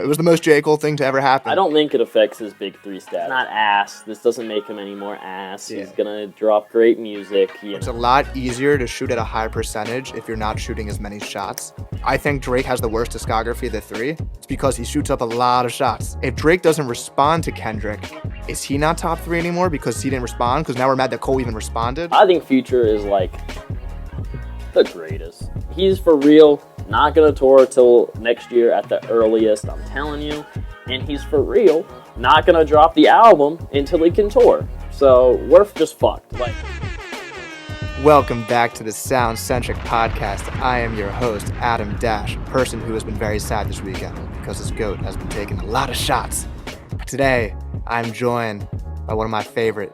It was the most J. Cole thing to ever happen. I don't think it affects his big three status. Not ass. This doesn't make him any more ass. Yeah. He's gonna drop great music. It's a lot easier to shoot at a high percentage if you're not shooting as many shots. I think Drake has the worst discography of the three. It's because he shoots up a lot of shots. If Drake doesn't respond to Kendrick, is he not top three anymore because he didn't respond? Because now we're mad that Cole even responded? I think Future is like the greatest. He's for real. Not gonna tour till next year at the earliest, I'm telling you. And he's for real not gonna drop the album until he can tour. So we're just fucked. Welcome back to the Sound-Centric Podcast. I am your host, Adam Dash, a person who has been very sad this weekend because his GOAT has been taking a lot of shots. But today, I'm joined by one of my favorite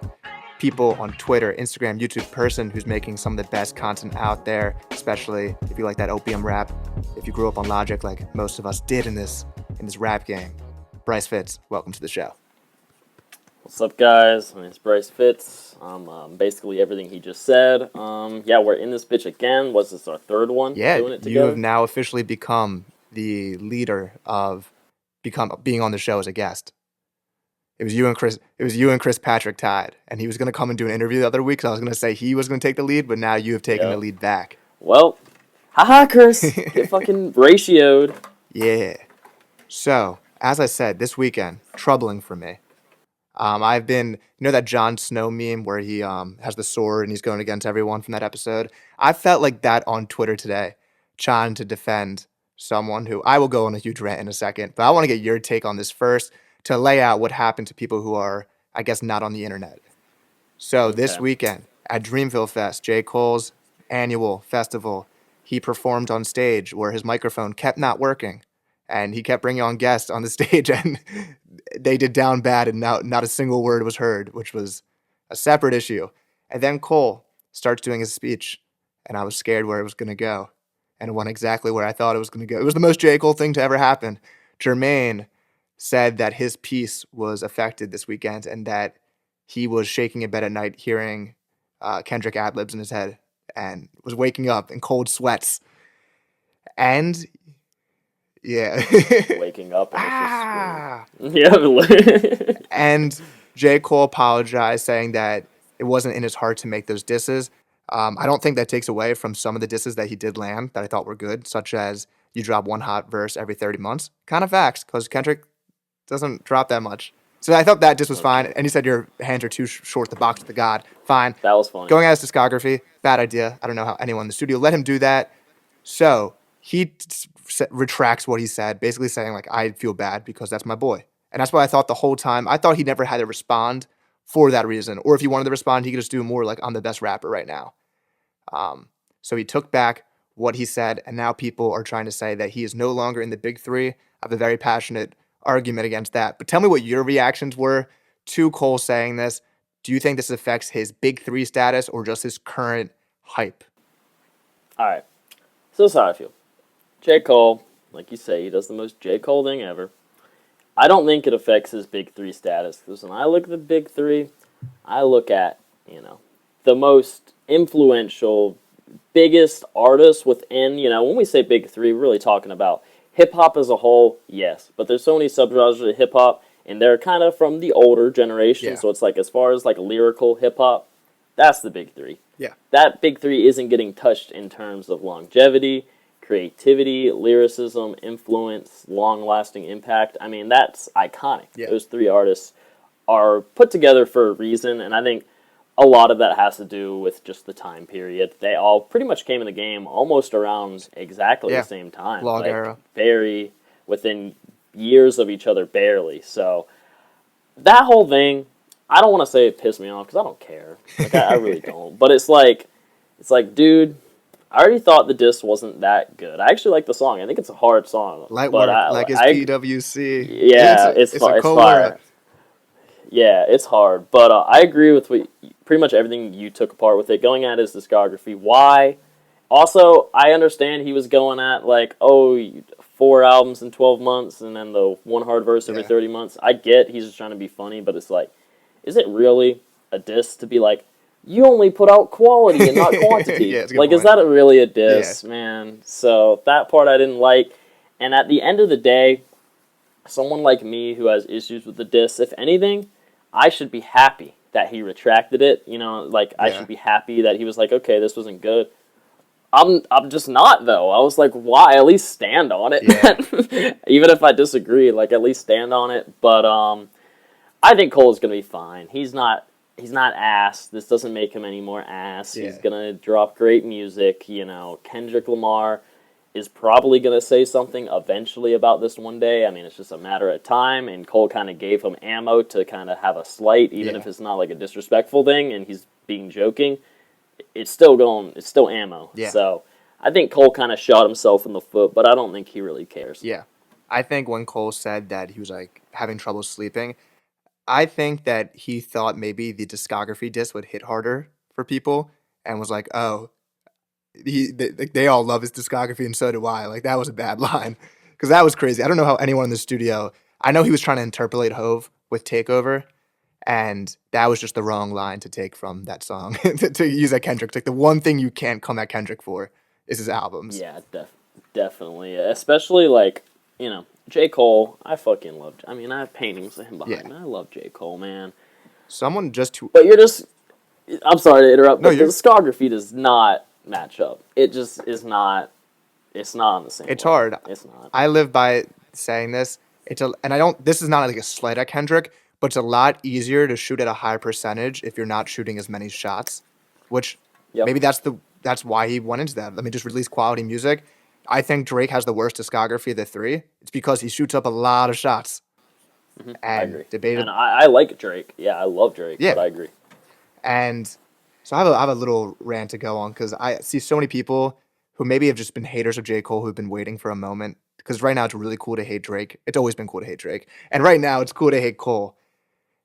people on Twitter, Instagram, YouTube person who's making some of the best content out there, especially if you like that opium rap, if you grew up on Logic like most of us did in this rap game. Bryce Fitz, welcome to the show. What's up, guys? My name's Bryce Fitz. I'm basically everything he just said. We're in this bitch again. Was this our third one? Yeah, doing it together? You have now officially become the leader of being on the show as a guest. It was you and Chris Patrick tied, and he was going to come and do an interview the other week, so I was going to say he was going to take the lead, but now you have taken the lead back. Well, haha, Chris. Get fucking ratioed. Yeah. So, as I said, this weekend, troubling for me. I've been, that Jon Snow meme where he has the sword and he's going against everyone from that episode? I felt like that on Twitter today, trying to defend someone who, I will go on a huge rant in a second, but I want to get your take on this first, to lay out what happened to people who are, I guess, not on the internet. So this weekend at Dreamville Fest, J. Cole's annual festival, he performed on stage where his microphone kept not working, and he kept bringing on guests on the stage, and they did down bad, and not a single word was heard, which was a separate issue. And then Cole starts doing his speech, and I was scared where it was going to go, and it went exactly where I thought it was going to go. It was the most J. Cole thing to ever happen. Jermaine said that his peace was affected this weekend and that he was shaking in bed at night hearing Kendrick ad-libs in his head and was waking up in cold sweats. And, yeah. Waking up and it's just yeah. And J. Cole apologized, saying that it wasn't in his heart to make those disses. I don't think that takes away from some of the disses that he did land that I thought were good, such as you drop one hot verse every 30 months. Kind of facts, because Kendrick doesn't drop that much. So I thought that just was fine. And he said your hands are too short to box with the God. Fine. That was fine. Going at his discography, bad idea. I don't know how anyone in the studio let him do that. So he retracts what he said, basically saying, like, I feel bad because that's my boy. And that's what I thought the whole time. I thought he never had to respond for that reason. Or if he wanted to respond, he could just do more like, I'm the best rapper right now. So he took back what he said, and now people are trying to say that he is no longer in the big three. I have a very passionate argument against that. But tell me what your reactions were to Cole saying this. Do you think this affects his big three status or just his current hype? All right. So this is how I feel. J. Cole, like you say, he does the most J. Cole thing ever. I don't think it affects his big three status, because when I look at the big three, I look at, the most influential, biggest artists within, when we say big three, we're really talking about hip-hop as a whole, yes, but there's so many subgenres of hip-hop, and they're kind of from the older generation, so it's like as far as like lyrical hip-hop, that's the big three. Yeah. That big three isn't getting touched in terms of longevity, creativity, lyricism, influence, long-lasting impact. I mean, that's iconic. Yeah. Those three artists are put together for a reason, and I think a lot of that has to do with just the time period. They all pretty much came in the game almost around exactly the same time. Long era. Very within years of each other, barely. So that whole thing, I don't want to say it pissed me off because I don't care. Like, I really don't. But it's like, dude, I already thought the diss wasn't that good. I actually like the song. I think it's a hard song. Light work, like it's PWC. Yeah, it's fire. Yeah, it's hard, but I agree with pretty much everything you took apart with it. Going at his discography, why? Also, I understand he was going at 4 albums in 12 months and then the one hard verse every 30 months. I get he's just trying to be funny, but it's like, is it really a diss to be like, you only put out quality and not quantity? Is that really a diss, man? So that part I didn't like. And at the end of the day, someone like me who has issues with the diss, if anything, I should be happy that he retracted it. You know, like I Yeah. should be happy that he was like, okay, this wasn't good. I'm just not though. I was like, why? At least stand on it, Yeah. man. Even if I disagree, like at least stand on it. But I think Cole is gonna be fine. He's not ass. This doesn't make him any more ass. He's Yeah. gonna drop great music. You know, Kendrick Lamar is probably gonna say something eventually about this one day. I mean, it's just a matter of time. And Cole kind of gave him ammo to kind of have a slight, even Yeah. if it's not like a disrespectful thing, and he's being joking. It's still going. It's still ammo. Yeah. So I think Cole kind of shot himself in the foot, but I don't think he really cares. Yeah. I think when Cole said that he was like having trouble sleeping, I think that he thought maybe the discography disc would hit harder for people and was like, oh, they all love his discography and so do I. Like that was a bad line because that was crazy. I don't know how anyone in the studio. I know he was trying to interpolate Hove with Takeover, and that was just the wrong line to take from that song to use at Kendrick. It's like the one thing you can't come at Kendrick for is his albums. Yeah, definitely. Especially like J Cole. I fucking loved. I mean, I have paintings of him behind Yeah. me. I love J Cole, man. Someone just to But you're just. I'm sorry to interrupt, No, but the you're discography does not match up. It just is not. It's not on the same. it's level. hard. It's not. I live by saying this. And I don't. This is not like a slight at Kendrick, but it's a lot easier to shoot at a high percentage if you're not shooting as many shots. Which Yep. maybe that's why he went into that. Let me just release quality music. I think Drake has the worst discography of the three. It's because he shoots up a lot of shots I and agree. debated. And I like Drake. Yeah, I love Drake. Yeah. But I agree. And so I have a little rant to go on because I see so many people who maybe have just been haters of J. Cole who've been waiting for a moment. Because right now it's really cool to hate Drake. It's always been cool to hate Drake. And right now it's cool to hate Cole.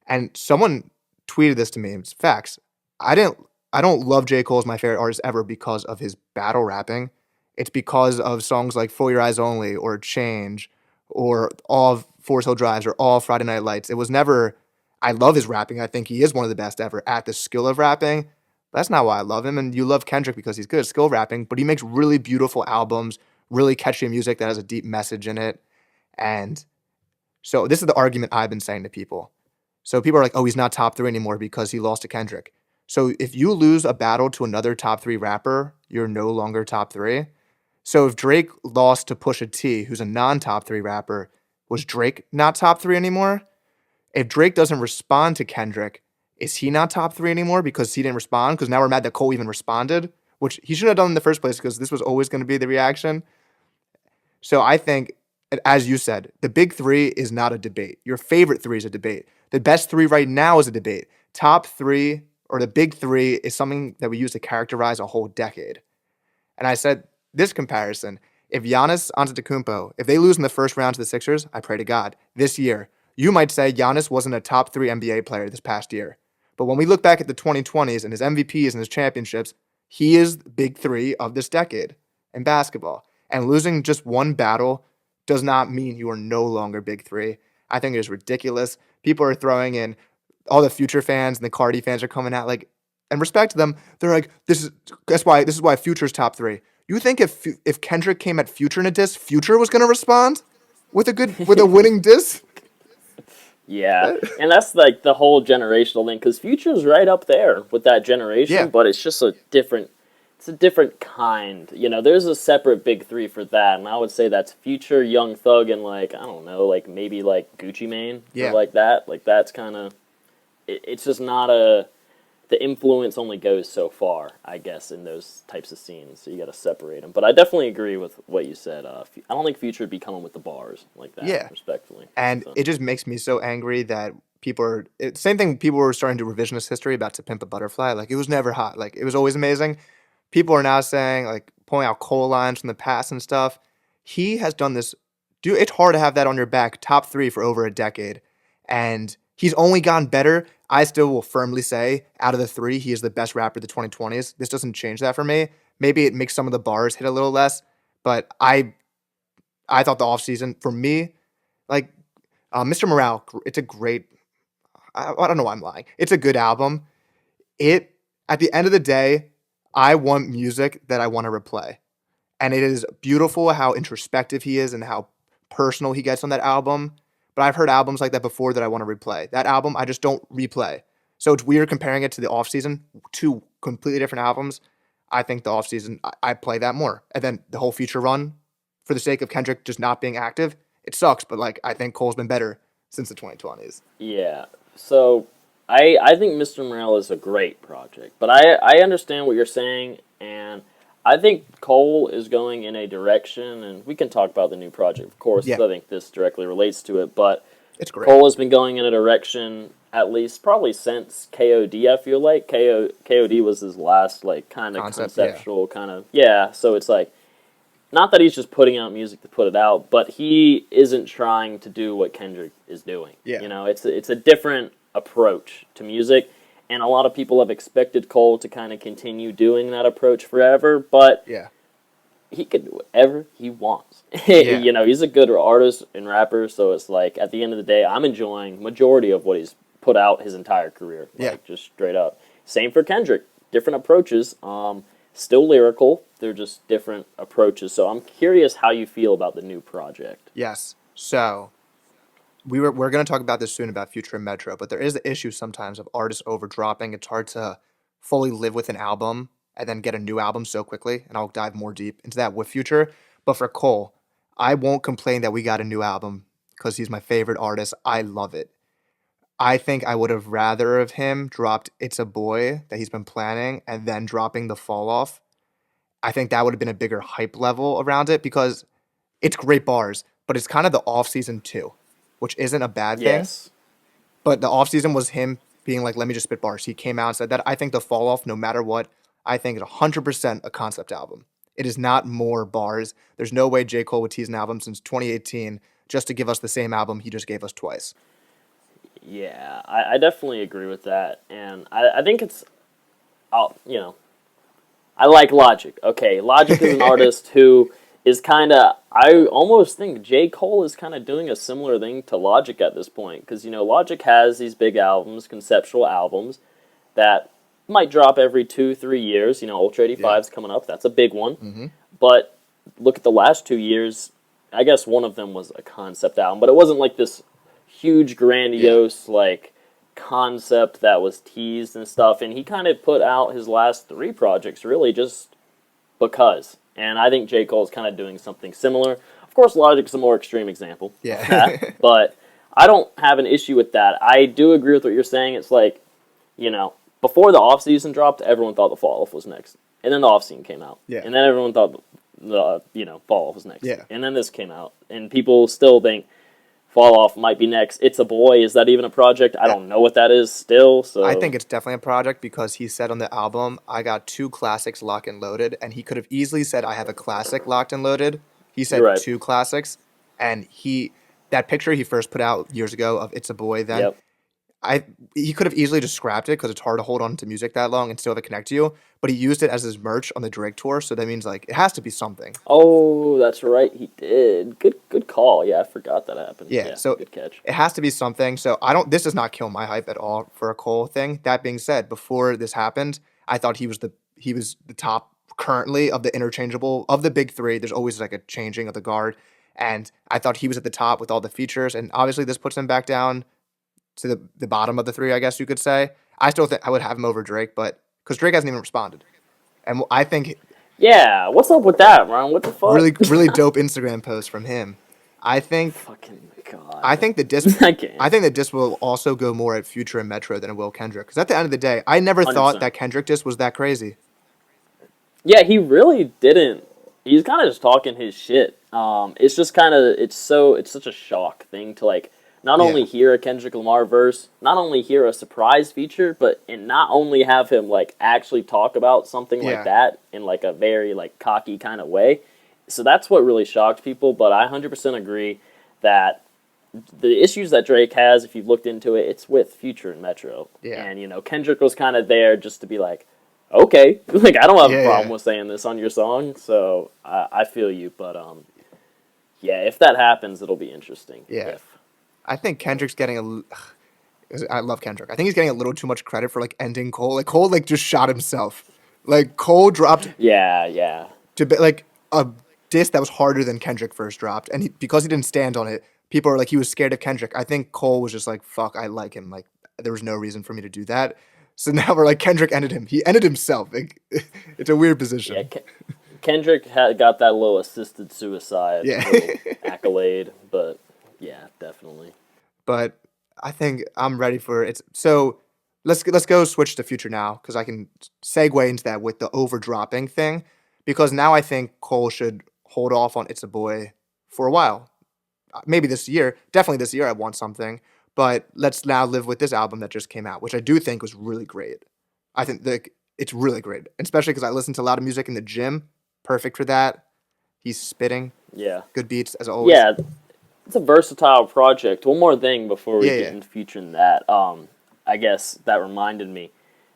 And someone tweeted this to me. It's facts. I don't love J. Cole as my favorite artist ever because of his battle rapping. It's because of songs like For Your Eyes Only or Change or all of Forest Hill Drives or all Friday Night Lights. It was never I love his rapping. I think he is one of the best ever at the skill of rapping. But that's not why I love him. And you love Kendrick because he's good at skill rapping, but he makes really beautiful albums, really catchy music that has a deep message in it. And so this is the argument I've been saying to people. So people are like, oh, he's not top three anymore because he lost to Kendrick. So if you lose a battle to another top three rapper, you're no longer top three. So if Drake lost to Pusha T, who's a non-top three rapper, was Drake not top three anymore? If Drake doesn't respond to Kendrick, is he not top three anymore because he didn't respond? Because now we're mad that Cole even responded, which he shouldn't have done in the first place because this was always going to be the reaction. So I think, as you said, the big three is not a debate. Your favorite three is a debate. The best three right now is a debate. Top three or the big three is something that we use to characterize a whole decade. And I said this comparison: if Giannis Antetokounmpo, if they lose in the first round to the Sixers, I pray to God this year, you might say Giannis wasn't a top three NBA player this past year. But when we look back at the 2020s and his MVPs and his championships, he is the big three of this decade in basketball. And losing just one battle does not mean you are no longer big three. I think it is ridiculous. People are throwing in all the Future fans and the Carti fans are coming out like, and respect to them. They're like, this is why Future's top three. You think if Kendrick came at Future in a diss, Future was gonna respond with a winning diss? Yeah, and that's like the whole generational thing because Future's right up there with that generation, Yeah. but it's just it's a different kind. You know, there's a separate big three for that, and I would say that's Future, Young Thug, and like I don't know, like maybe like Gucci Mane Yeah. or like that. Like that's kind of it's just not a the influence only goes so far, I guess, in those types of scenes. So you got to separate them. But I definitely agree with what you said. I don't think Future would be coming with the bars like that. Yeah. Respectfully. And So. it just makes me so angry that same thing people were starting to do revisionist history about To Pimp a Butterfly. Like, it was never hot. Like, it was always amazing. People are now saying, like, pulling out Cole lines from the past and stuff. He has done this. Dude, it's hard to have that on your back, top three for over a decade. And he's only gotten better. I still will firmly say, out of the three, he is the best rapper of the 2020s. This doesn't change that for me. Maybe it makes some of the bars hit a little less, but I thought the offseason, for me, like, Mr. Morale, it's a great, I don't know why I'm lying. It's a good album. At the end of the day, I want music that I want to replay. And it is beautiful how introspective he is and how personal he gets on that album. but I've heard albums like that before that I want to replay. That album, I just don't replay. So it's weird comparing it to the offseason, two completely different albums. I think the offseason, I play that more. And then the whole Future run, for the sake of Kendrick just not being active, it sucks, but like I think Cole's been better since the 2020s. Yeah. So I think Mr. Morale is a great project, but I understand what you're saying, and I think Cole is going in a direction, and we can talk about the new project, of course, 'cause Yeah. I think this directly relates to it, but It's great. Cole has been going in a direction at least probably since KOD, I feel like. KOD was his last, like, kind of conceptual kind of, yeah, so it's like, not that he's just putting out music to put it out, but he isn't trying to do what Kendrick is doing. Yeah. You know, it's a different approach to music, and a lot of people have expected Cole to kind of continue doing that approach forever, but Yeah. he can do whatever he wants. Yeah. You know, he's a good artist and rapper, so it's like, at the end of the day, I'm enjoying majority of what he's put out his entire career. Like, Yeah. just straight up. Same for Kendrick. Different approaches. Still lyrical. They're just different approaches. So I'm curious how you feel about the new project. Yes. So we're going to talk about this soon about Future and Metro, but there is the issue sometimes of artists overdropping. It's hard to fully live with an album and then get a new album so quickly, and I'll dive more deep into that with Future. But for Cole, I won't complain that we got a new album because he's my favorite artist. I love it. I think I would have rather of him dropped It's a Boy that he's been planning and then dropping the Fall Off. I think that would have been a bigger hype level around it because it's great bars, but it's kind of the off season too, which isn't a bad thing. Yes. But the off season was him being like, let me just spit bars. He came out and said that. I think the Fall Off, no matter what, I think it's 100% a concept album. It is not more bars. There's no way J. Cole would tease an album since 2018 just to give us the same album he just gave us twice. Yeah, I definitely agree with that. And I think it's, you know, I like Logic. Okay, Logic is an artist who is kind of, I almost think J. Cole is kind of doing a similar thing to Logic at this point. Because, you know, Logic has these big albums, conceptual albums, that might drop every 2-3 years. You know, Ultra 85's coming up. That's a big one. Mm-hmm. But look at the last 2 years. I guess one of them was a concept album. But it wasn't like this huge, grandiose, like, concept that was teased and stuff. And he kind of put out his last 3 projects really just because. And I think J. Cole's kind of doing something similar. Of course, Logic's a more extreme example. Yeah. Of that, but I don't have an issue with that. I do agree with what you're saying. It's like, you know, before the off-season dropped, everyone thought the Fall Off was next. And then the off-season came out. Yeah. And then everyone thought the, you know, Fall Off was next. Yeah. And then this came out. And people still think Fall Off might be next. It's a Boy. Is that even a project? I don't know what that is still. So I think it's definitely a project because he said on the album, I got 2 classics locked and loaded, and he could have easily said, I have a classic locked and loaded. He said You're right. 2 classics, and that picture he first put out years ago of It's a Boy then, Yep. he could have easily just scrapped it because it's hard to hold on to music that long and still have it connect to you, but he used it as his merch on the Drake tour, so that means like it has to be something. Oh, that's right. He did. Good call. Yeah, I forgot that happened. Yeah, so good catch. it has to be something. So this does not kill my hype at all for a Cole thing. That being said, before this happened, I thought he was the top currently of the interchangeable of the big 3. There's always like a changing of the guard, and I thought he was at the top with all the features, and obviously this puts him back down to the bottom of the 3, I guess you could say. I still think I would have him over Drake, but because Drake hasn't even responded, and I think Yeah, what's up with that, Ron? What the fuck? really dope Instagram post from him. I think Fucking God. I think the disc. I can't. I think the disc will also go more at Future and Metro than it will Kendrick. Because at the end of the day, I never thought 100%. that Kendrick disc was that crazy. Yeah, he really didn't. He's kind of just talking his shit. It's just kind of it's such a shock thing to like not only hear a Kendrick Lamar verse, not only hear a surprise feature, but and not only have him like actually talk about something Yeah. like that in like a very like cocky kind of way. So that's what really shocked people. But I 100% agree that the issues that Drake has, if you've looked into it, it's with Future and Metro. Yeah. And you know Kendrick was kind of there just to be like, okay, like I don't have a Yeah, problem yeah. with saying this on your song. So I feel you, but yeah, if that happens, it'll be interesting. Yeah. If. I think Kendrick's getting I love Kendrick. I think he's getting a little too much credit for like ending Cole. Like Cole like just shot himself. Like Cole dropped Yeah. to be like a disc that was harder than Kendrick first dropped, and because he didn't stand on it, people are like, he was scared of Kendrick. I think Cole was just like, fuck, I like him. Like, there was no reason for me to do that. So now we're like, Kendrick ended him. He ended himself. Like, it's a weird Yeah, position. Kendrick had got that little assisted suicide Yeah. little accolade, but yeah, definitely. But I think I'm ready for it. So let's go switch to Future now because I can segue into that with the overdropping thing because now I think Cole should hold off on It's a Boy for a while. Maybe this year, definitely this year I want something, but let's now live with this album that just came out, which I do think was really great. I think it's really great, especially because I listen to a lot of music in the gym. Perfect for that. He's spitting Yeah. good beats as always. Yeah, it's a versatile project. One more thing before we Yeah, get yeah. into featuring that. I guess that reminded me,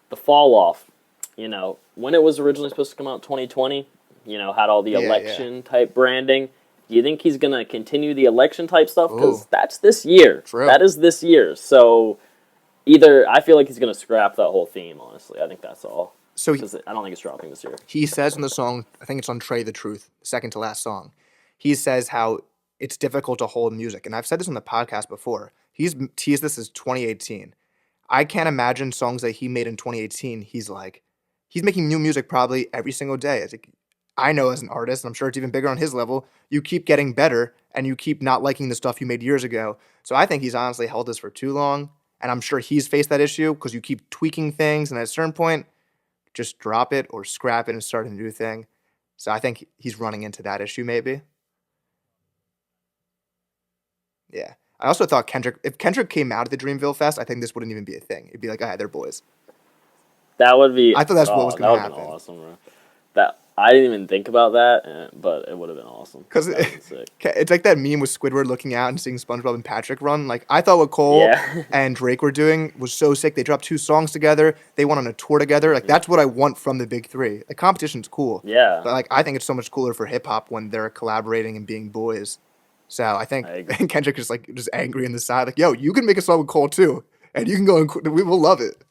the fall off. You know, when it was originally supposed to come out, 2020. You know, had all the Yeah, election type branding. Do you think he's gonna continue the election type stuff? Because Ooh, that's this year. true. That is this year. So either I feel like he's gonna scrap that whole theme. Honestly, I think that's all. So Because I don't think it's dropping this year. he says in the song, I think it's on Trey the Truth, second to last song, he says how it's difficult to hold music. And I've said this on the podcast before. He's teased this as 2018. I can't imagine songs that he made in 2018. He's making new music probably every single day. It's like, I know as an artist, and I'm sure it's even bigger on his level, you keep getting better and you keep not liking the stuff you made years ago. So I think he's honestly held this for too long. And I'm sure he's faced that issue because you keep tweaking things. And at a certain point, just drop it or scrap it and start a new thing. So I think he's running into that issue maybe. Yeah. I also thought if Kendrick came out at the Dreamville Fest, I think this wouldn't even be a thing. It'd be like, they're boys. That would be. I thought that's what was Oh, that going to would have been happen. awesome, bro. That I didn't even think about that, but it would have been awesome. Because That would have been sick. it's like that meme with Squidward looking out and seeing SpongeBob and Patrick run. Like, I thought what Cole Yeah. and Drake were doing was so sick. They dropped 2 songs together. They went on a tour together. Like, that's what I want from the big 3. The competition's cool. Yeah. But, like, I think it's so much cooler for hip-hop when they're collaborating and being boys. So I think I agree. Kendrick is, like, just angry in the side. Like, yo, you can make a song with Cole, too. And you can go and we will love it.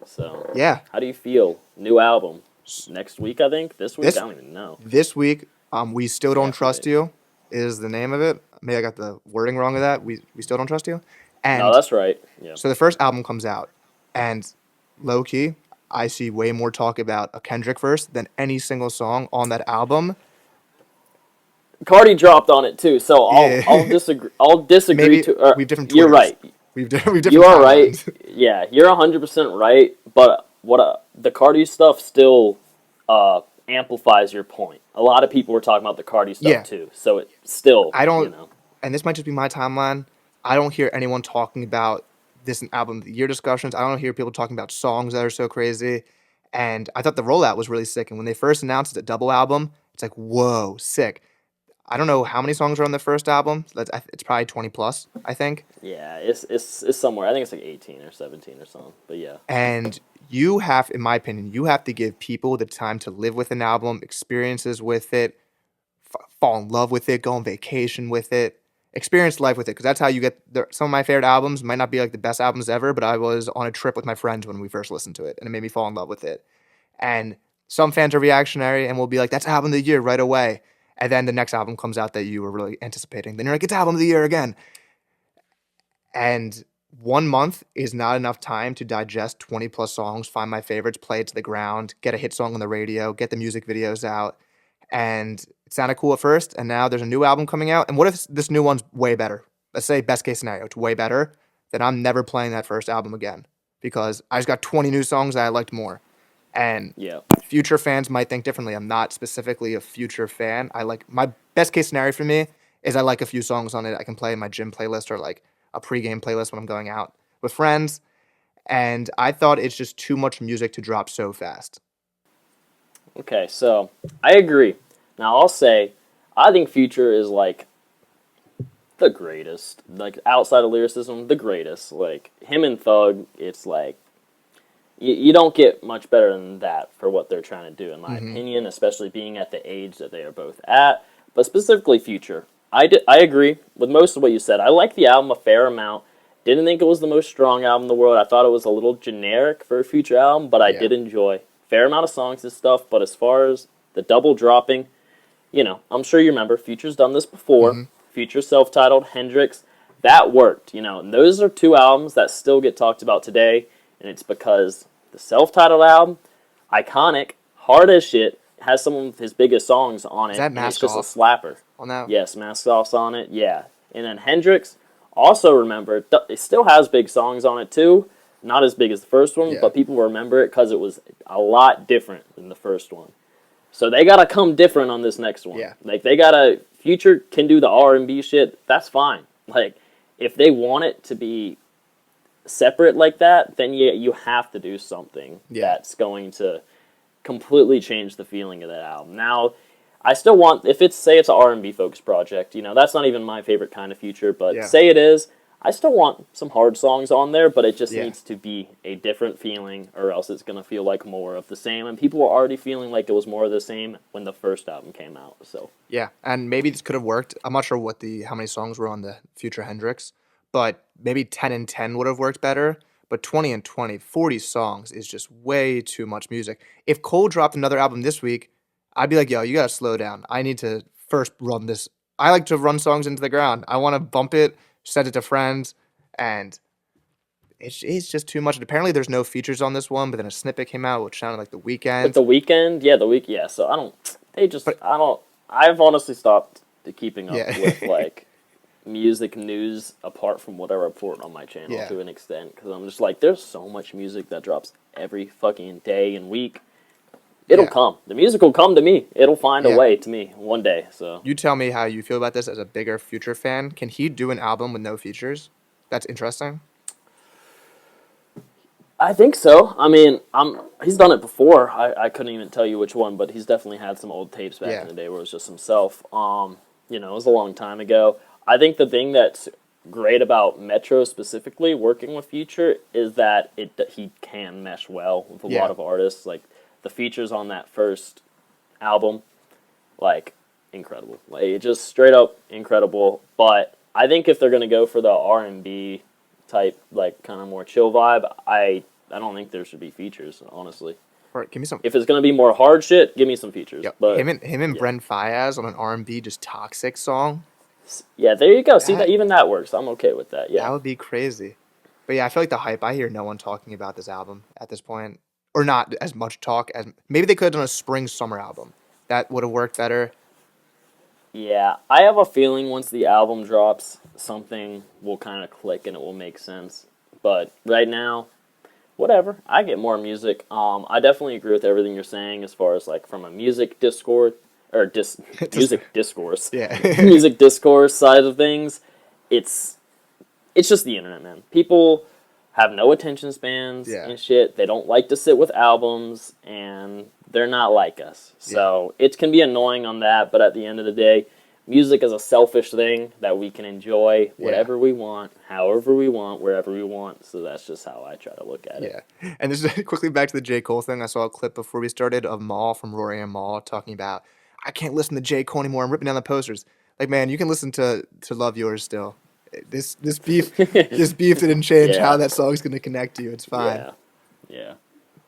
So, Yeah. how do you feel? New album next week, I think. This week, This- I don't even know. This week, We Still Don't Yeah, Trust right. You is the name of it. Maybe I got the wording wrong of that. We Still Don't Trust You. And No, that's right. Yeah. so the first album comes out, and low key, I see way more talk about a Kendrick verse than any single song on that album. Cardi dropped on it too, so Yeah. I'll disagree. I'll disagree Maybe to. we have different You're Twitters. right. We've different You are right. timelines. Yeah, you're 100% right. But the Cardi stuff still amplifies your point. A lot of people were talking about the Cardi stuff Yeah. too, so it still. I don't, You know. and this might just be my timeline. I don't hear anyone talking about this in album of the year discussions. I don't hear people talking about songs that are so crazy. And I thought the rollout was really sick. And when they first announced it's a double album, it's like, whoa, sick. I don't know how many songs are on the first album. It's probably 20 plus, I think. Yeah, it's somewhere. I think it's like 18 or 17 or something. But yeah. And you have, in my opinion, you have to give people the time to live with an album, experiences with it, fall in love with it, go on vacation with it, experience life with it. Because that's how you get some of my favorite albums. Might not be like the best albums ever, but I was on a trip with my friends when we first listened to it, and it made me fall in love with it. And some fans are reactionary and will be like, that's album of the year right away. And then the next album comes out that you were really anticipating. Then you're like, it's album of the year again. And 1 month is not enough time to digest 20 plus songs, find my favorites, play it to the ground, get a hit song on the radio, get the music videos out. And it sounded cool at first, and now there's a new album coming out. And what if this new one's way better? Let's say best case scenario, it's way better. Then I'm never playing that first album again because I just got 20 new songs that I liked more. And Yeah. Future fans might think differently. I'm not specifically a Future fan. I like my best case scenario for me is I like a few songs on it. I can play in my gym playlist or like a pregame playlist when I'm going out with friends. And I thought it's just too much music to drop so fast. Okay, so I agree. Now I'll say I think Future is like the greatest. Like outside of lyricism, the greatest. Like him and Thug, it's like you don't get much better than that for what they're trying to do, in my opinion, especially being at the age that they are both at. But specifically Future, I agree with most of what you said. I like the album a fair amount. Didn't think it was the most strong album in the world. I thought it was a little generic for a Future album, but I did enjoy fair amount of songs and stuff. But as far as the double dropping, I'm sure you remember Future's done this before. Future self-titled Hendrix. that worked, and those are two albums that still get talked about today, and it's because the self-titled album, iconic, hard as shit, has some of his biggest songs on it. Is that and it's Mask just Off a slapper. on that? Yes, Mask Off's on it, yeah. And then Hendrix, also remember, it still has big songs on it too. Not as big as the first one, but people remember it because it was a lot different than the first one. So they gotta come different on this next one. Yeah. Like they gotta, Future can do the R&B shit, that's fine. Like, if they want it to be separate like that, then you have to do something that's going to completely change the feeling of that album. Now, I still want, if it's, say it's an R&B focused project, that's not even my favorite kind of Future, but say it is, I still want some hard songs on there, but it just needs to be a different feeling, or else it's going to feel like more of the same, and people were already feeling like it was more of the same when the first album came out, so. Yeah, and maybe this could have worked. I'm not sure how many songs were on the Future Hendrix, but maybe 10 and 10 would have worked better. But 20 and 20, 40 songs is just way too much music. If Cole dropped another album this week, I'd be like, yo, you gotta slow down. I need to first run this. I like to run songs into the ground. I want to bump it, send it to friends, and it's just too much. And apparently there's no features on this one, but then a snippet came out which sounded like The Weeknd. But The Weeknd, so I've honestly stopped keeping up with, like, music news apart from what I report on my channel to an extent, because I'm just like, there's so much music that drops every fucking day and week. It'll come. The music will come to me. It'll find a way to me one day. So you tell me how you feel about this as a bigger Future fan. Can he do an album with no features? That's interesting. I think so. I mean, he's done it before. I couldn't even tell you which one, but he's definitely had some old tapes back in the day where it was just himself. It was a long time ago. I think the thing that's great about Metro specifically working with Future is that he can mesh well with a lot of artists. Like, the features on that first album, like, incredible. Like, just straight up incredible. But I think if they're going to go for the R&B type, like, kind of more chill vibe, I don't think there should be features, honestly. All right, give me some. If it's going to be more hard shit, give me some features. Yep. But him and Brent Faiyaz on an R&B just Toxic song. Yeah, there you go. See, even that works. I'm okay with that. Yeah, that would be crazy. But yeah, I feel like the hype. I hear no one talking about this album at this point. Or not as much talk as maybe they could have done a spring-summer album. That would have worked better. Yeah, I have a feeling once the album drops, something will kind of click and it will make sense. But right now, whatever. I get more music. I definitely agree with everything you're saying as far as, like, from a music discourse or music discourse. Music discourse side of things. It's just the internet, man. People have no attention spans and shit. They don't like to sit with albums, and they're not like us. So it can be annoying on that, but at the end of the day, music is a selfish thing that we can enjoy whatever we want, however we want, wherever we want. So that's just how I try to look at it. Yeah. And this is quickly back to the J. Cole thing. I saw a clip before we started of Maul from Rory and Maul talking about, I can't listen to J. Cole anymore. I'm ripping down the posters. Like, man, you can listen to Love Yours still. This beef didn't change how that song's gonna connect to you. It's fine. Yeah.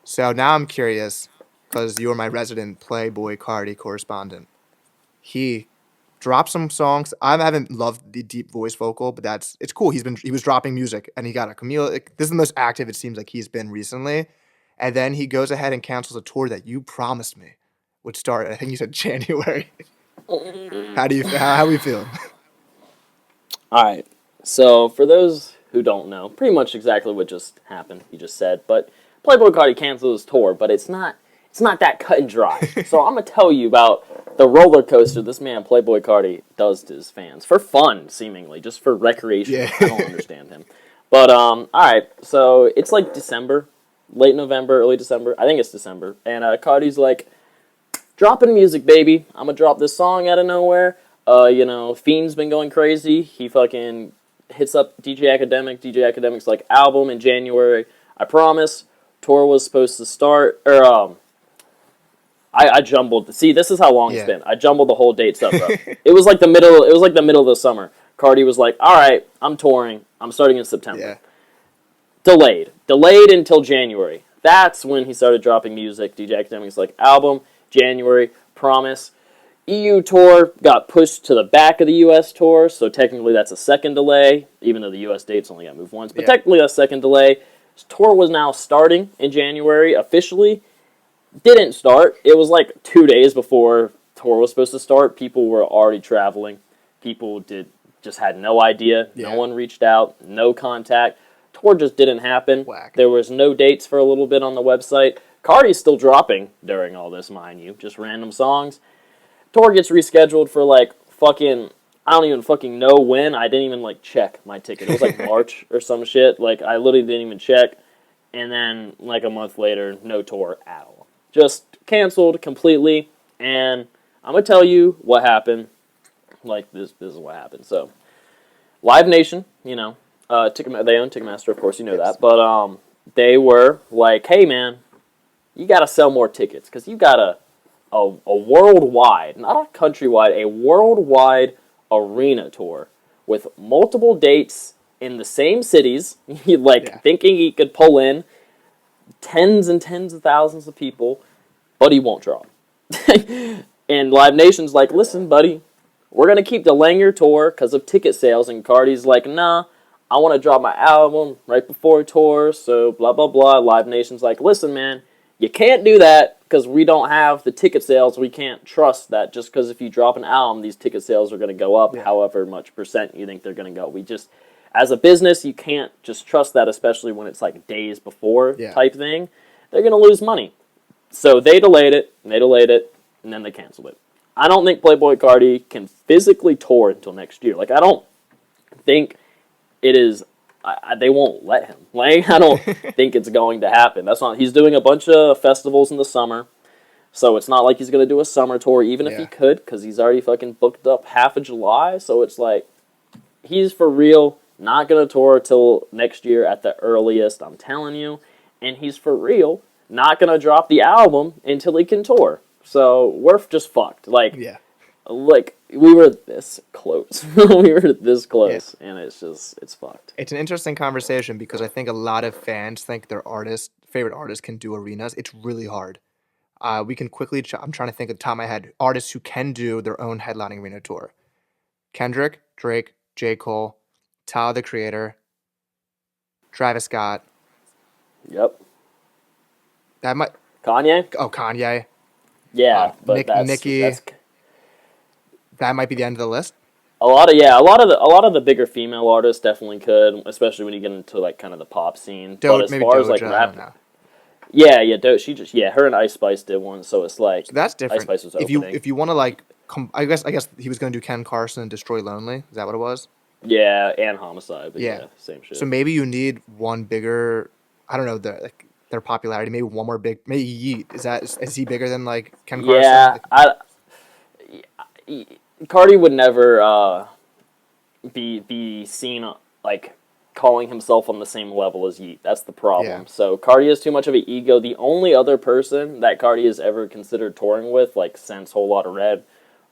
So now I'm curious, because you're my resident Playboi Carti correspondent. He dropped some songs. I haven't loved the deep voice vocal, but it's cool. He was dropping music, and he got a Camille. This is the most active it seems like he's been recently. And then he goes ahead and cancels a tour that you promised me would start. I think you said January. How are we feeling? All right. So for those who don't know, pretty much exactly what just happened, he just said. But Playboi Carti canceled his tour, but it's not that cut and dry. So I'm gonna tell you about the roller coaster this man Playboi Carti does to his fans for fun, seemingly, just for recreation. Yeah. I don't understand him. But all right. So it's like December, late November, early December. I think it's December, and Carti's like, dropping music, baby. I'm gonna drop this song out of nowhere. Fiend's been going crazy. He fucking hits up DJ Academic. DJ Academic's like, album in January. I promise. Tour was supposed to start, or I jumbled. See, this is how long it's been. I jumbled the whole dates up, bro. It was like the middle of the summer. Carti was like, all right, I'm touring. I'm starting in September. Yeah. Delayed until January. That's when he started dropping music. DJ Academic's like, album, January, promise. EU tour got pushed to the back of the US tour, so technically that's a second delay, even though the US dates only got moved once. But technically that's a second delay. His tour was now starting in January officially. Didn't start. It was like 2 days before tour was supposed to start. People were already traveling. People just had no idea. Yeah. No one reached out. No contact. Tour just didn't happen. Whack. There was no dates for a little bit on the website. Carti's still dropping during all this, mind you. Just random songs. Tour gets rescheduled for like fucking, I don't even fucking know when. I didn't even like check my ticket. It was like March or some shit. Like I literally didn't even check. And then like a month later, no tour at all. Just canceled completely. And I'm going to tell you what happened. Like this is what happened. So Live Nation, you know, they own Ticketmaster, of course, you know that. But they were like, hey man, you got to sell more tickets because you got a worldwide, not a countrywide, a worldwide arena tour with multiple dates in the same cities, thinking he could pull in tens and tens of thousands of people, but he won't drop. And Live Nation's like, listen, buddy, we're going to keep delaying your tour because of ticket sales. And Carti's like, nah, I want to drop my album right before tour, so blah, blah, blah. Live Nation's like, listen, man, you can't do that because we don't have the ticket sales. We can't trust that just because if you drop an album, these ticket sales are going to go up however much percent you think they're going to go. We just, as a business, you can't just trust that, especially when it's like days before type thing. They're going to lose money. So they delayed it, and then they canceled it. I don't think Playboi Carti can physically tour until next year. Like, I don't think it is... they won't let him. Like, I don't think it's going to happen. That's not. He's doing a bunch of festivals in the summer, so it's not like he's going to do a summer tour, even if he could, because he's already fucking booked up half of July. So it's like, he's for real not going to tour till next year at the earliest, I'm telling you. And he's for real not going to drop the album until he can tour. So we're just fucked. Like, we were this close. We were this close, and it's fucked. It's an interesting conversation because I think a lot of fans think their favorite artists can do arenas. It's really hard. We can quickly, I'm trying to think at the top of my head, artists who can do their own headlining arena tour. Kendrick, Drake, J. Cole, Tyler, the Creator, Travis Scott. Yep. That might... Kanye? Oh, Kanye. Yeah, but Nicki. That might be the end of the list. A lot of the bigger female artists definitely could, especially when you get into like kind of the pop scene. But as far as like rap, her and Ice Spice did one, so it's like so that's different. Ice Spice was opening. If you want to like, I guess he was going to do Ken Carson and Destroy Lonely. Is that what it was? Yeah, and Homicide. But same shit. So maybe you need one bigger. I don't know their popularity. Maybe one more big. Maybe Yeet. Is he bigger than like Ken Carson? Yeah, Carti would never be seen like calling himself on the same level as Yeet. That's the problem. Yeah. So Carti has too much of an ego. The only other person that Carti has ever considered touring with, like since Whole Lotta Red,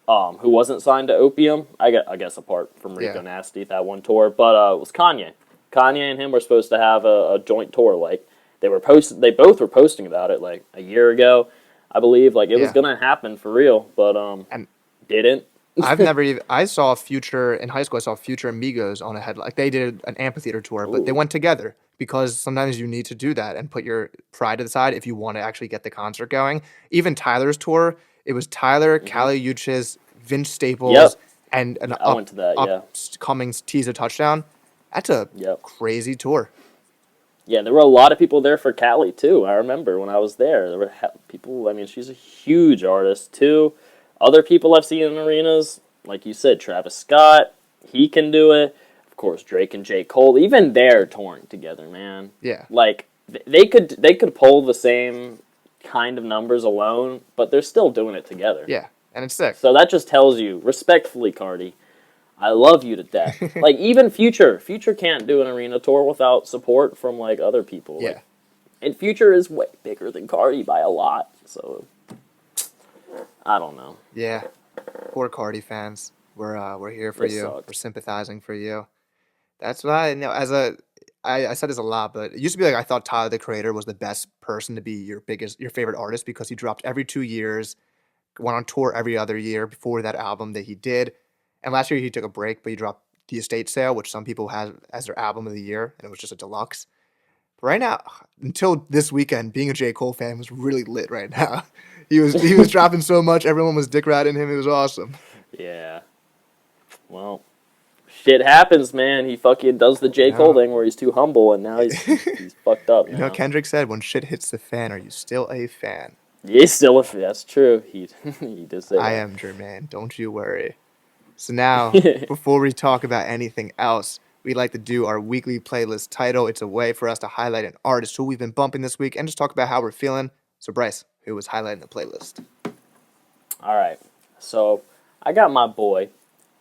who wasn't signed to Opium, I guess apart from Rico Nasty, that one tour, but it was Kanye. Kanye and him were supposed to have a joint tour. Like they both were posting about it like a year ago, I believe. Like it was gonna happen for real, but and didn't. I saw Future in high school. I saw Future and Migos on a head. Like they did an amphitheater tour, but they went together because sometimes you need to do that and put your pride to the side if you want to actually get the concert going. Even Tyler's tour, it was Tyler, Kali Uchis, Vince Staples, and an upcoming teaser touchdown. That's a crazy tour. Yeah, there were a lot of people there for Kali too. I remember when I was there. There were people. I mean, she's a huge artist too. Other people I've seen in arenas, like you said, Travis Scott, he can do it. Of course, Drake and J. Cole, even they're touring together, man. Yeah. Like, they could pull the same kind of numbers alone, but they're still doing it together. Yeah, and it's sick. So that just tells you, respectfully, Carti, I love you to death. Like, even Future can't do an arena tour without support from, like, other people. Yeah. Like, and Future is way bigger than Carti by a lot, so... I don't know. Yeah, poor Carti fans. We're here for you. Sucks. We're sympathizing for you. That's why I said this a lot, but it used to be like I thought Tyler the Creator was the best person to be your favorite artist because he dropped every 2 years, went on tour every other year before that album that he did. And last year he took a break, but he dropped The Estate Sale, which some people have as their album of the year, and it was just a deluxe. But right now, until this weekend, being a J. Cole fan was really lit right now. He was dropping so much, everyone was dick riding him. It was awesome. Yeah. Well, shit happens, man. He fucking does the J. Cole thing where he's too humble, and now he's fucked up now. Kendrick said, when shit hits the fan, are you still a fan? He's still a fan. That's true. He did say that. I am, Jermaine. Don't you worry. So now, before we talk about anything else, we like to do our weekly playlist title. It's a way for us to highlight an artist who we've been bumping this week and just talk about how we're feeling. So, Bryce, who was highlighting the playlist? All right. So, I got my boy,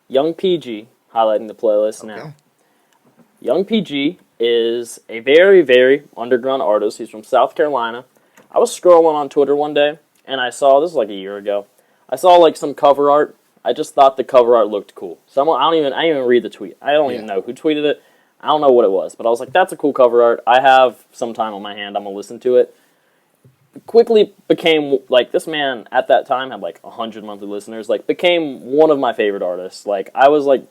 Young PG, highlighting the playlist now. Young PG is a very, very underground artist. He's from South Carolina. I was scrolling on Twitter one day, and I saw, this was like a year ago, I saw like some cover art. I just thought the cover art looked cool. I didn't even read the tweet. I don't even know who tweeted it. I don't know what it was, but I was like, that's a cool cover art. I have some time on my hand. I'm going to listen to it. Quickly became, like, this man at that time had like 100 monthly listeners, like, became one of my favorite artists. Like, I was like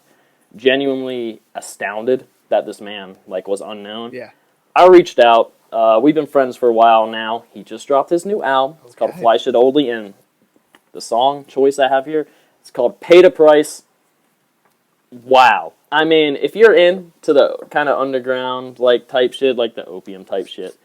genuinely astounded that this man like was unknown. Yeah. I reached out. We've been friends for a while now. He just dropped his new album. It's called Fly Shit Oldie, and the song choice I have here, it's called Pay the Price. Wow. I mean, if you're into the kind of underground like type shit, like the opium type shit,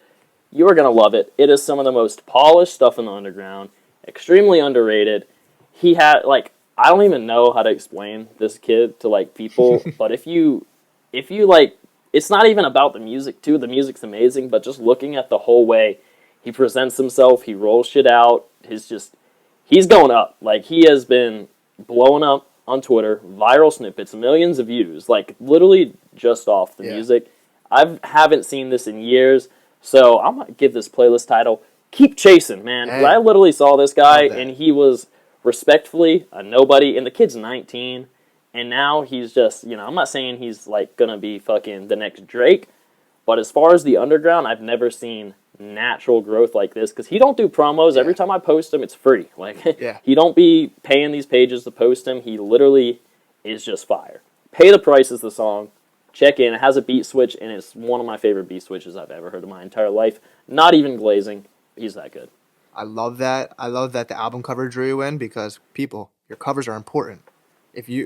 you are going to love it. It is some of the most polished stuff in the underground, extremely underrated. He had, like, I don't even know how to explain this kid to, like, people, but if you, like, it's not even about the music, too. The music's amazing, but just looking at the whole way he presents himself, he rolls shit out, he's going up. Like, he has been blowing up on Twitter, viral snippets, millions of views, like, literally just off the music. I haven't seen this in years. So I'm going to give this playlist title, Keep Chasing, man. Hey. I literally saw this guy, and he was respectfully a nobody, and the kid's 19, and now he's just, I'm not saying he's, like, going to be fucking the next Drake, but as far as the underground, I've never seen natural growth like this, because he don't do promos. Yeah. Every time I post him, it's free. Like, he don't be paying these pages to post him. He literally is just fire. Pay the Price is the song. Check in. It has a beat switch, and it's one of my favorite beat switches I've ever heard in my entire life. Not even glazing. He's that good. I love that. I love that the album cover drew you in because, people, your covers are important.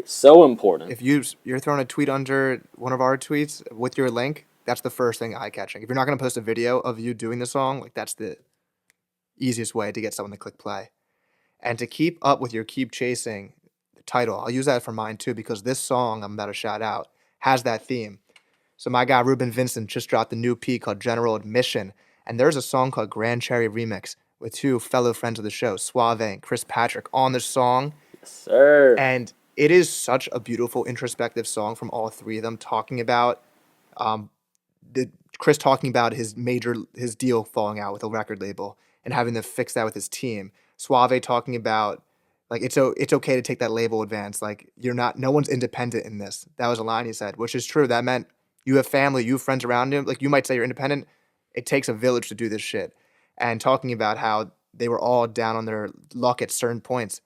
So important. If you're throwing a tweet under one of our tweets with your link, that's the first thing eye-catching. If you're not going to post a video of you doing the song, like, that's the easiest way to get someone to click play. And to keep up with your Keep Chasing title, I'll use that for mine, too, because this song I'm about to shout out has that theme. So my guy Ruben Vincent just dropped a new EP called General Admission, and there's a song called Grand Cherry Remix with two fellow friends of the show, Suave and Chris Patrick, on the song. Yes, sir. And it is such a beautiful introspective song from all three of them, talking about Chris talking about his deal falling out with a record label and having to fix that with his team. Suave talking about, like, it's okay to take that label advance. Like, no one's independent in this. That was a line he said, which is true. That meant you have family, you have friends around you. Like, you might say you're independent. It takes a village to do this shit. And talking about how they were all down on their luck at certain points.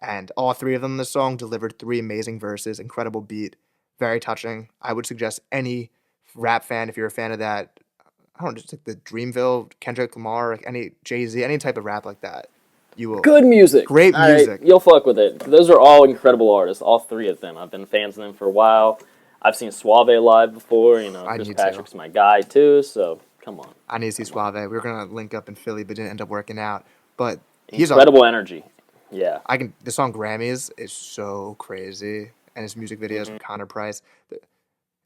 And all three of them in the song delivered 3 amazing verses, incredible beat, very touching. I would suggest any rap fan, if you're a fan of that, I don't know, just like the Dreamville, Kendrick Lamar, like any Jay-Z, any type of rap like that. You will. Good music. Great music. Right, you'll fuck with it. Those are all incredible artists, all 3 of them. I've been fans of them for a while. I've seen Suave live before. Chris Patrick's my guy too, so come on. I need to see Suave. We were going to link up in Philly, but didn't end up working out. But he's incredible energy. Yeah. The song Grammys is so crazy, and his music videos with Connor Price.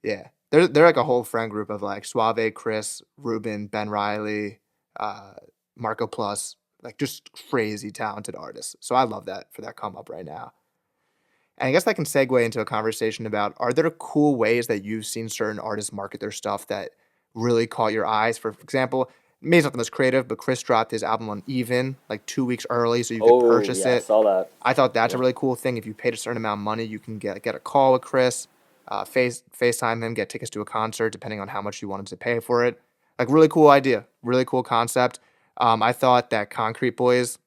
Yeah. They're like a whole friend group of like Suave, Chris, Ruben, Ben Riley, Marco Plus. Like, just crazy talented artists. So I love that for that come up right now. And I guess that can segue into a conversation about, are there cool ways that you've seen certain artists market their stuff that really caught your eyes? For example, maybe it's not the most creative, but Chris dropped his album on Even like 2 weeks early, so you could purchase it. I saw that. I thought that's a really cool thing. If you paid a certain amount of money, you can get a call with Chris, FaceTime him, get tickets to a concert, depending on how much you wanted to pay for it. Like, really cool idea, really cool concept. I thought that Concrete Boys,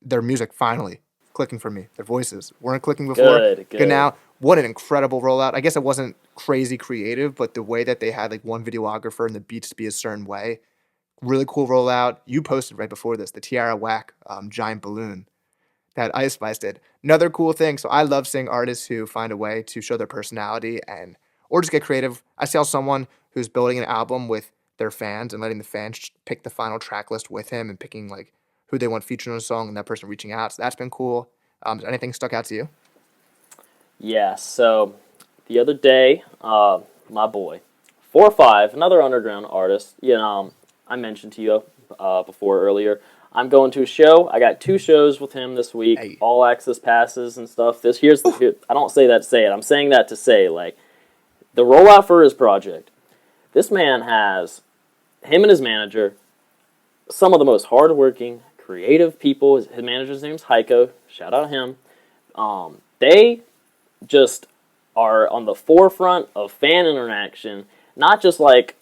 their music finally clicking for me. Their voices weren't clicking before. Good, Good good. now. What an incredible rollout. I guess it wasn't crazy creative, but the way that they had like one videographer and the beats to be a certain way, really cool rollout. You posted right before this the Tiara Whack giant balloon that Ice Spice did. Another cool thing. So I love seeing artists who find a way to show their personality and or just get creative. I saw someone who's building an album with their fans and letting the fans pick the final track list with him and picking like who they want featured on a song and that person reaching out. So that's been cool. Anything stuck out to you? Yeah, so the other day, my boy, 4 or 5, another underground artist, I mentioned to you before earlier. I'm going to a show. I got 2 shows with him this week, Hey. all access passes and stuff. I don't say that to say it. I'm saying that to say, like, the rollout for his project. This man has, him and his manager, some of the most hardworking, creative people. His manager's name's Heiko. Shout out him. They just are on the forefront of fan interaction, not just like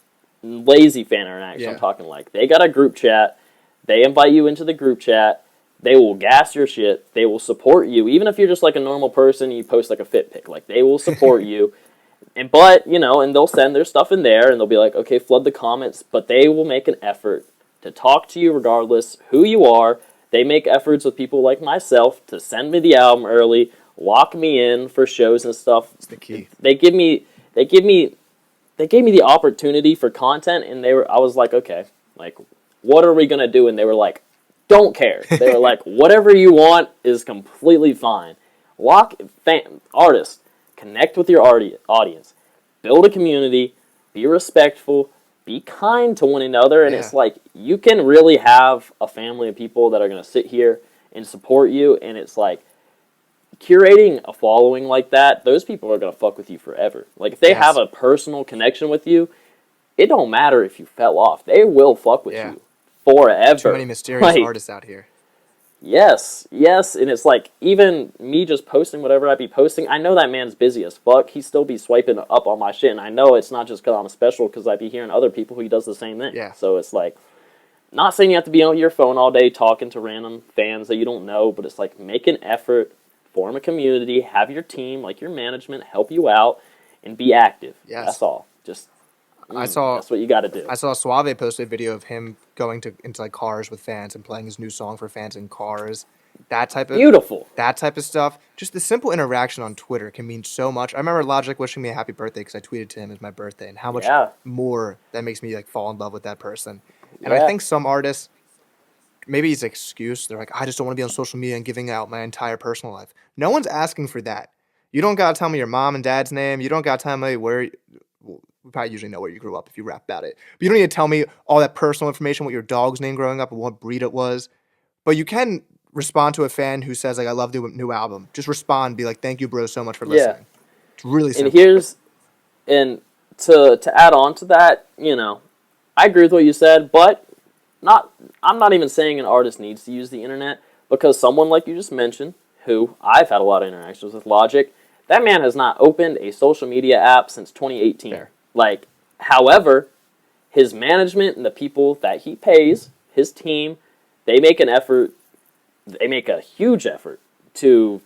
lazy fan interaction. Yeah. I'm talking like they got a group chat. They invite you into the group chat. They will gas your shit. They will support you, even if you're just like a normal person. You post like a fit pic, like they will support you. And they'll send their stuff in there, and they'll be like, okay, flood the comments. But they will make an effort to talk to you regardless who you are. They make efforts with people like myself to send me the album early, lock me in for shows and stuff. It's the key. They give me the opportunity for content, and I was like, okay, like, what are we gonna do? And they were like, don't care. They were like, whatever you want is completely fine. Artists, connect with your audience, build a community, be respectful, be kind to one another, and it's like you can really have a family of people that are gonna sit here and support you, and it's like curating a following like that, those people are going to fuck with you forever. Like, if they have a personal connection with you, it don't matter if you fell off. They will fuck with you forever. Too many mysterious artists out here. Yes, and it's like, even me just posting whatever I be posting, I know that man's busy as fuck. He still be swiping up on my shit, and I know it's not just because I'm special, because I be hearing other people who does the same thing. Yeah. So it's like, not saying you have to be on your phone all day talking to random fans that you don't know, but it's like, make an effort, form a community, have your team, like your management, help you out, and be active. Yes. That's all. Just that's what you got to do. I saw Suave post a video of him going into like cars with fans and playing his new song for fans in cars. Beautiful. That type of stuff. Just the simple interaction on Twitter can mean so much. I remember Logic wishing me a happy birthday because I tweeted to him as my birthday, and how much more that makes me like fall in love with that person. And I think some artists, maybe it's an excuse. They're like, I just don't want to be on social media and giving out my entire personal life. No one's asking for that. You don't got to tell me your mom and dad's name. You don't got to tell me where. Well, we probably usually know where you grew up if you rap about it. But you don't need to tell me all that personal information, what your dog's name growing up and what breed it was. But you can respond to a fan who says, like, I love the new album. Just respond, be like, thank you, bro, so much for listening. It's really simple. And to add on to that, I agree with what you said, but I'm not even saying an artist needs to use the internet, because someone like you just mentioned, who I've had a lot of interactions with, Logic, that man has not opened a social media app since 2018. Fair. Like, however, his management and the people that he pays, his team, they make an effort, they make a huge effort to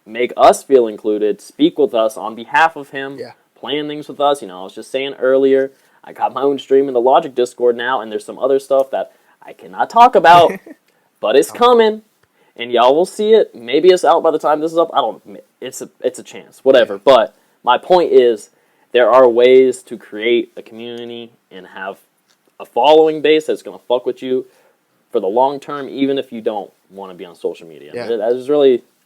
make us feel included, speak with us on behalf of him, plan things with us. I was just saying earlier, I got my own stream in the Logic Discord now, and there's some other stuff that I cannot talk about, but it's coming, and y'all will see it. Maybe it's out by the time this is up. I don't. It's a chance, whatever. But my point is, there are ways to create a community and have a following base that's gonna fuck with you for the long term, even if you don't want to be on social media.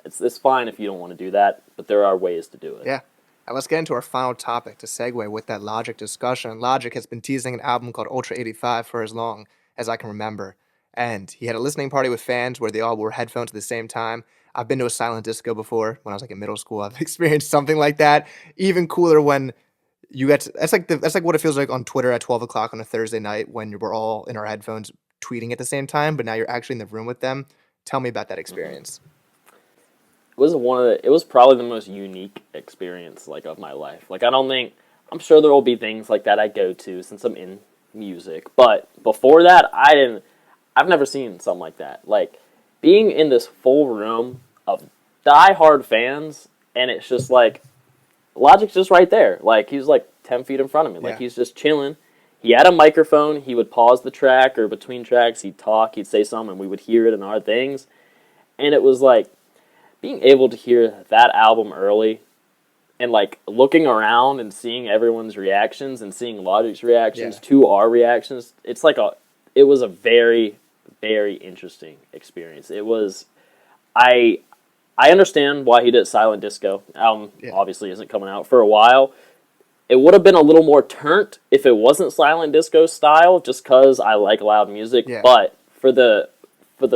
It's fine if you don't want to do that, but there are ways to do it. Yeah. Now let's get into our final topic to segue with that Logic discussion. Logic has been teasing an album called Ultra 85 for as long as I can remember. And he had a listening party with fans where they all wore headphones at the same time. I've been to a silent disco before when I was like in middle school. I've experienced something like that. Even cooler when you get to, that's like what it feels like on Twitter at 12 o'clock on a Thursday night when we're all in our headphones tweeting at the same time, but now you're actually in the room with them. Tell me about that experience. It was probably the most unique experience of my life. I'm sure there will be things like that I go to since I'm in music, but before that, I've never seen something like that. being in this full room of die-hard fans, and it's just like, Logic's just right there. Like, he's like 10 feet in front of me. Like, he's just chilling. He had a microphone. He would pause the track, or between tracks, he'd talk, he'd say something, and we would hear it in our things. And it was like, being able to hear that album early, and like looking around and seeing everyone's reactions and seeing Logic's reactions to our reactions, it was a very, very interesting experience. It was, I understand why he did Silent Disco. Album obviously isn't coming out for a while. It would have been a little more turnt if it wasn't Silent Disco style, just because I like loud music. Yeah. But for the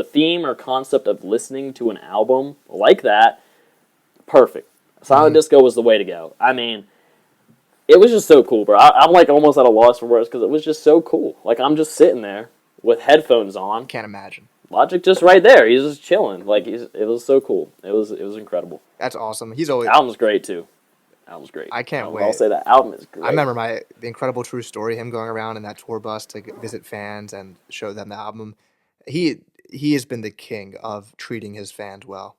theme or concept of listening to an album like that, perfect. Silent Disco was the way to go. I mean, it was just so cool, bro. I'm like almost at a loss for words because it was just so cool. Like, I'm just sitting there with headphones on. Can't imagine. Logic just right there. He's just chilling. Like, it was so cool. It was incredible. That's awesome. He's always... The album's great, too. Album's great. I can't wait. I'll say that album is great. I remember the incredible true story, him going around in that tour bus to visit fans and show them the album. He has been the king of treating his fans well.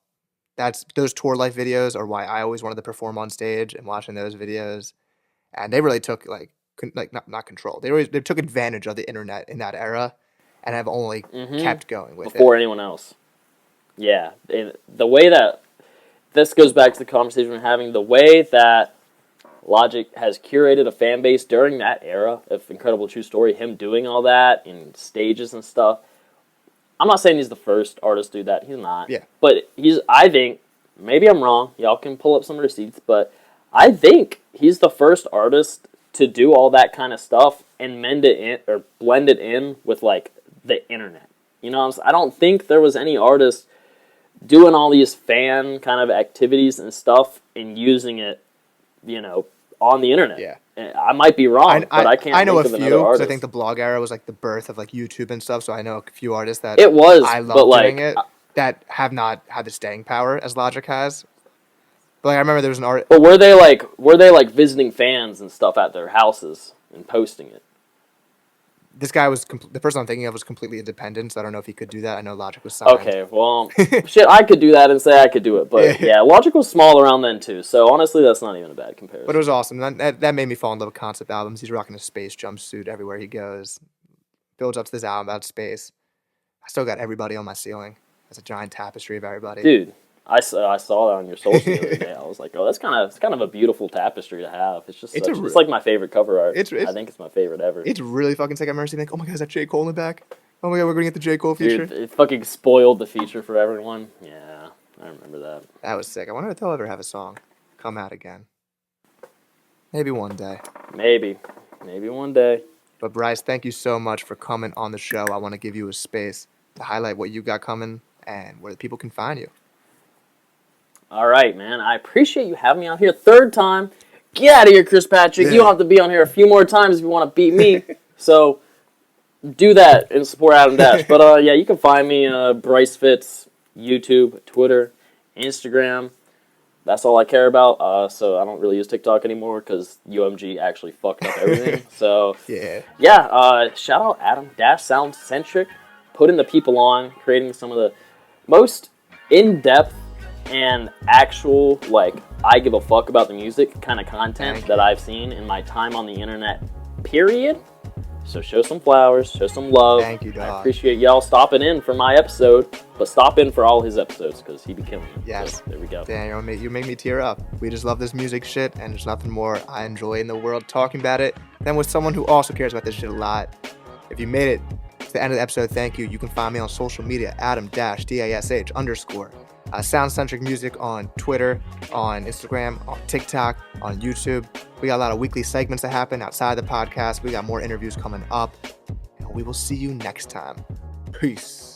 Those tour life videos are why I always wanted to perform on stage, and watching those videos, and they really took not control. They took advantage of the internet in that era, and have only kept going with before anyone else. Yeah, and the way that this goes back to the conversation we're having, the way that Logic has curated a fan base during that era of Incredible True Story, him doing all that in stages and stuff. I'm not saying he's the first artist to do that. He's not. Yeah. But I think, maybe I'm wrong. Y'all can pull up some receipts, but I think he's the first artist to do all that kind of stuff and blend it in with like the internet. You know, I don't think there was any artist doing all these fan kind of activities and stuff and using it, you know, on the internet. Yeah. I might be wrong, but I can't. I know think a of few because artist. I think the blog era was like the birth of like YouTube and stuff. So I know a few artists that I love doing it that have not had the staying power as Logic has. But like, I remember there was an artist. But were they like visiting fans and stuff at their houses and posting it? This guy was the person I'm thinking of was completely independent, so I don't know if he could do that. I know Logic was signed. Okay, well, shit, I could do that and say I could do it, but yeah, Logic was small around then too. So honestly, that's not even a bad comparison. But it was awesome. That made me fall in love with concept albums. He's rocking a space jumpsuit everywhere he goes. Builds up to this album about space. I still got everybody on my ceiling. It's a giant tapestry of everybody. Dude, I saw that on your social the other day. I was like, oh, it's kind of a beautiful tapestry to have. It's just it's like my favorite cover art. I think it's my favorite ever. It's really fucking sick. I remember saying, oh my god, is that J. Cole in the back? Oh my god, we're going to get the J. Cole feature. Dude, it fucking spoiled the feature for everyone. Yeah, I remember that. That was sick. I wonder if they'll ever have a song come out again. Maybe one day. Maybe one day. But Bryce, thank you so much for coming on the show. I want to give you a space to highlight what you got coming and where the people can find you. All right, man. I appreciate you having me on here. Third time. Get out of here, Chris Patrick. You don't have to be on here a few more times if you want to beat me. So do that and support Adam Dash. But yeah, you can find me Bryce Fitz, YouTube, Twitter, Instagram. That's all I care about. So I don't really use TikTok anymore because UMG actually fucked up everything. So yeah. Shout out Adam Dash, Sound Centric, putting the people on, creating some of the most in-depth and actual, like, I give a fuck about the music kind of content that I've seen in my time on the internet, period. So show some flowers, show some love. Thank you, dog. I appreciate y'all stopping in for my episode, but stop in for all his episodes because he be killing it. Yes. So, there we go. Damn, you make me tear up. We just love this music shit, and there's nothing more I enjoy in the world talking about it than with someone who also cares about this shit a lot. If you made it to the end of the episode, thank you. You can find me on social media, Adam-DASH_. Sound-centric music on Twitter, on Instagram, on TikTok, on YouTube. We got a lot of weekly segments that happen outside the podcast. We got more interviews coming up. And we will see you next time. Peace.